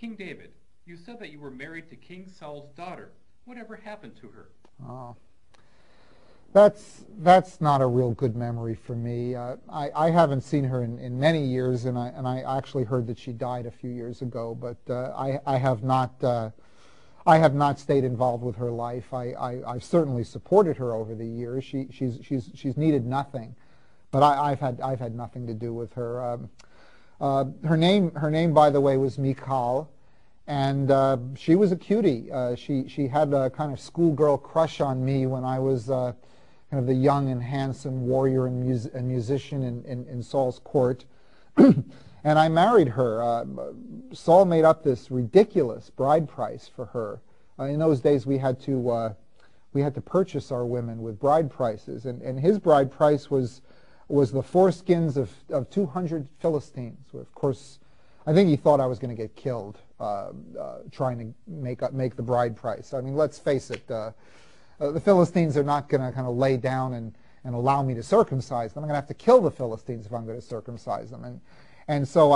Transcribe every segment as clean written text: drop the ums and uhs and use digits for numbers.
King David, you said that you were married to King Saul's daughter. Whatever happened to her? Oh, that's not a real good memory for me. I haven't seen her in many years, and I actually heard that she died a few years ago. But I have not stayed involved with her life. I've certainly supported her over the years. She's needed nothing, but I've had nothing to do with her. Her name, by the way, was Michal, and she was a cutie. She had a kind of schoolgirl crush on me when I was kind of the young and handsome warrior and musician in Saul's court. And I married her. Saul made up this ridiculous bride price for her. In those days, we had to purchase our women with bride prices, and his bride price was the foreskins of 200 Philistines. Of course, I think he thought I was going to get killed trying to make the bride price. I mean, let's face it. The Philistines are not going to kind of lay down and allow me to circumcise them. I'm going to have to kill the Philistines if I'm going to circumcise them. And so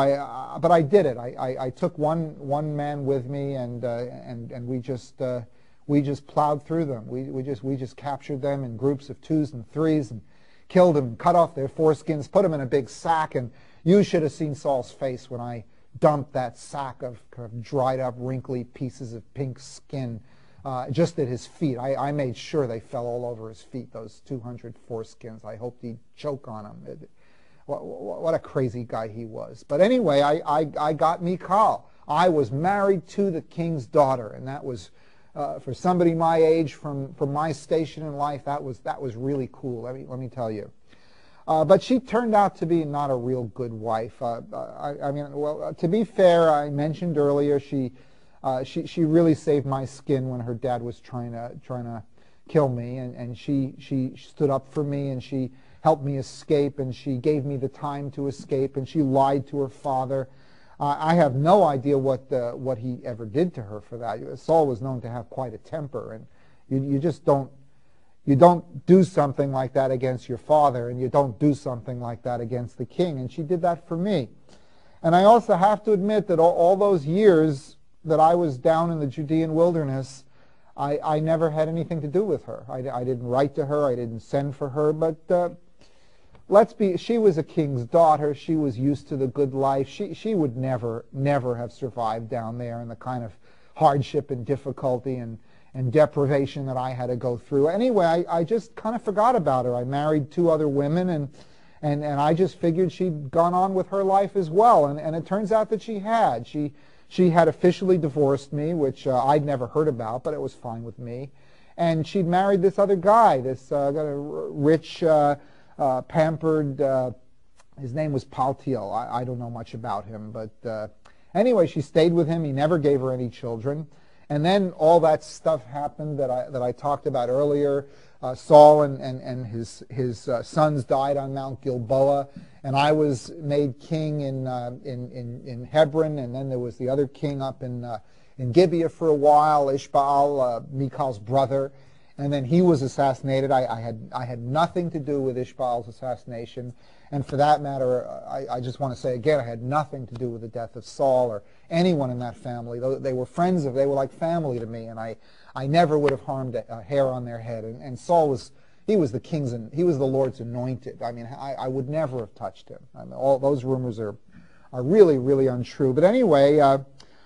but I did it. I took one man with me, and we just plowed through them. We just captured them in groups of twos and threes and killed them, cut off their foreskins, put them in a big sack, and you should have seen Saul's face when I dumped that sack of kind of dried up, wrinkly pieces of pink skin just at his feet. I made sure they fell all over his feet, those 200 foreskins. I hoped he'd choke on them. What a crazy guy he was. But anyway, I got Michal. I was married to the king's daughter, and that was, for somebody my age, from my station in life, that was really cool. Let me tell you. But she turned out to be not a real good wife. I mean, well, to be fair, I mentioned earlier she really saved my skin when her dad was trying to kill me, and she stood up for me, and she helped me escape, and she gave me the time to escape, and she lied to her father. I have no idea what he ever did to her for that. Saul was known to have quite a temper, and you just don't do something like that against your father, and you don't do something like that against the king, and she did that for me. And I also have to admit that all those years that I was down in the Judean wilderness, I never had anything to do with her. I didn't write to her, I didn't send for her, but she was a king's daughter. She was used to the good life. She would never have survived down there in the kind of hardship and difficulty and deprivation that I had to go through. Anyway, I just kind of forgot about her. I married 2 other women, and I just figured she'd gone on with her life as well. And it turns out that she had. She had officially divorced me, which I'd never heard about, but it was fine with me. And she'd married this other guy, this rich, pampered, his name was Paltiel. I don't know much about him, but anyway, she stayed with him. He never gave her any children. And then all that stuff happened that I talked about earlier. Saul and his sons died on Mount Gilboa, and I was made king in Hebron, and then there was the other king up in Gibeah for a while, Ishbaal, Michal's brother, and then he was assassinated. I had nothing to do with Ishbaal's assassination, and for that matter, I just want to say again, I had nothing to do with the death of Saul or anyone in that family. They were they were like family to me, and I never would have harmed a hair on their head. And Saul was the Lord's anointed. I mean, I would never have touched him. I mean, all those rumors are really, really untrue. But anyway,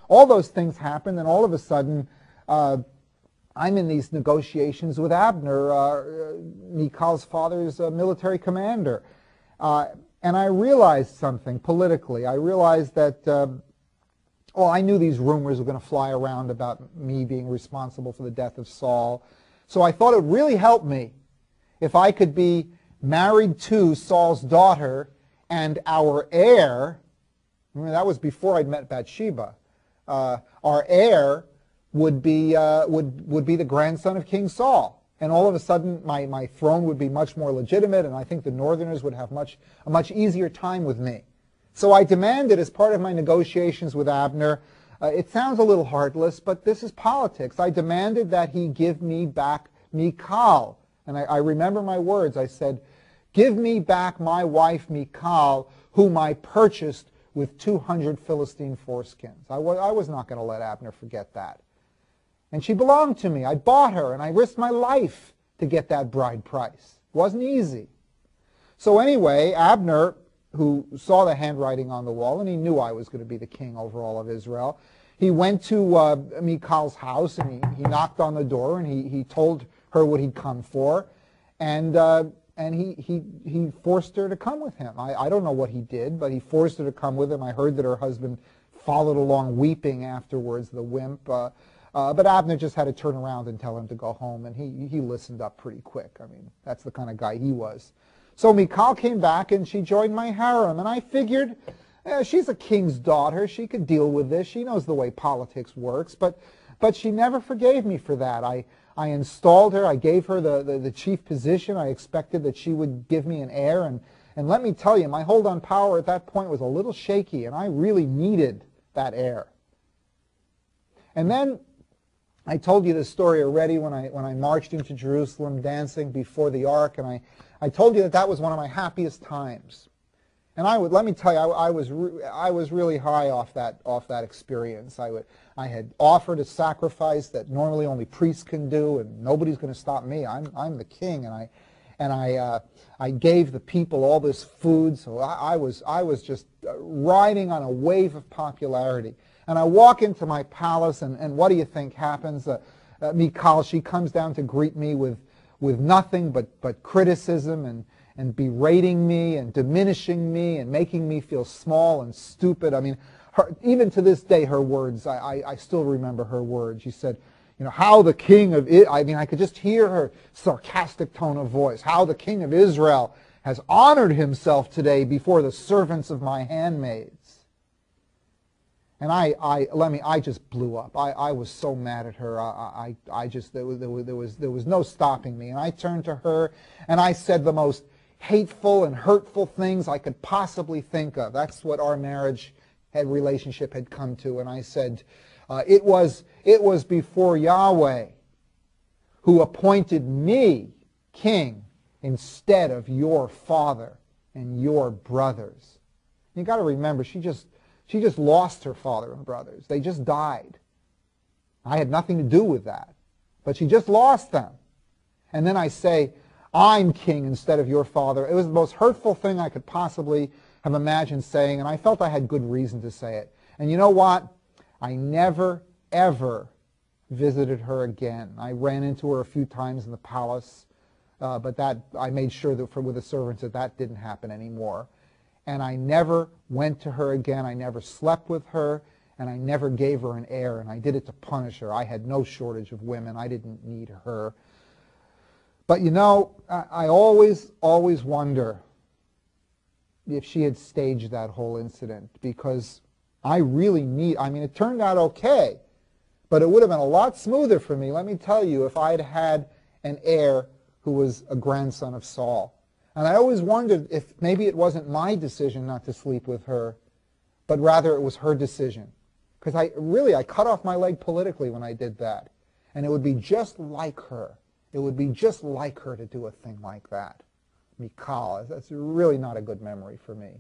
all those things happened, and all of a sudden, I'm in these negotiations with Abner, Michal's father's military commander. And I realized something politically. I realized that, I knew these rumors were going to fly around about me being responsible for the death of Saul. So I thought it would really help me if I could be married to Saul's daughter, and our heir, remember that was before I'd met Bathsheba, our heir would be the grandson of King Saul. And all of a sudden, my throne would be much more legitimate, and I think the Northerners would have a much easier time with me. So I demanded, as part of my negotiations with Abner, it sounds a little heartless, but this is politics. I demanded that he give me back Michal. And I remember my words. I said, give me back my wife Michal, whom I purchased with 200 Philistine foreskins. I was not going to let Abner forget that. And she belonged to me. I bought her, and I risked my life to get that bride price. It wasn't easy. So anyway, Abner, who saw the handwriting on the wall, and he knew I was going to be the king over all of Israel, he went to Michal's house, and he knocked on the door, and he told her what he'd come for, and he forced her to come with him. I don't know what he did, but he forced her to come with him. I heard that her husband followed along weeping afterwards, the wimp. But Abner just had to turn around and tell him to go home, and he listened up pretty quick. I mean, that's the kind of guy he was. So Michal came back, and she joined my harem, and I figured, she's a king's daughter. She could deal with this. She knows the way politics works, but she never forgave me for that. I installed her. I gave her the chief position. I expected that she would give me an heir, and let me tell you, my hold on power at that point was a little shaky, and I really needed that heir. And then I told you this story already when I marched into Jerusalem dancing before the ark, and I told you that was one of my happiest times. And let me tell you, I was really high off that experience. I had offered a sacrifice that normally only priests can do, and nobody's going to stop me. I'm the king, and I gave the people all this food, so I was just riding on a wave of popularity. And I walk into my palace, and what do you think happens? Michal, she comes down to greet me with nothing but criticism and berating me and diminishing me and making me feel small and stupid. I mean, even to this day, her words, I still remember her words. She said, how the king of I could just hear her sarcastic tone of voice. How the king of Israel has honored himself today before the servants of my handmaids. And I just blew up. I was so mad at her. There was no stopping me. And I turned to her and I said the most hateful and hurtful things I could possibly think of. That's what our relationship had come to. And I said, it was before Yahweh who appointed me king instead of your father and your brothers. You got to remember, she just lost her father and brothers. They just died. I had nothing to do with that. But she just lost them. And then I say, I'm king instead of your father. It was the most hurtful thing I could possibly have imagined saying, and I felt I had good reason to say it. And you know what? I never, ever visited her again. I ran into her a few times in the palace, but I made sure that with the servants that didn't happen anymore. And I never went to her again. I never slept with her, and I never gave her an heir, and I did it to punish her. I had no shortage of women. I didn't need her. But I always wonder if she had staged that whole incident, because I really it turned out okay, but it would have been a lot smoother for me, let me tell you, if I had had an heir who was a grandson of Saul. And I always wondered if maybe it wasn't my decision not to sleep with her, but rather it was her decision. Because I cut off my leg politically when I did that. And it would be just like her. It would be just like her to do a thing like that. Michal, that's really not a good memory for me.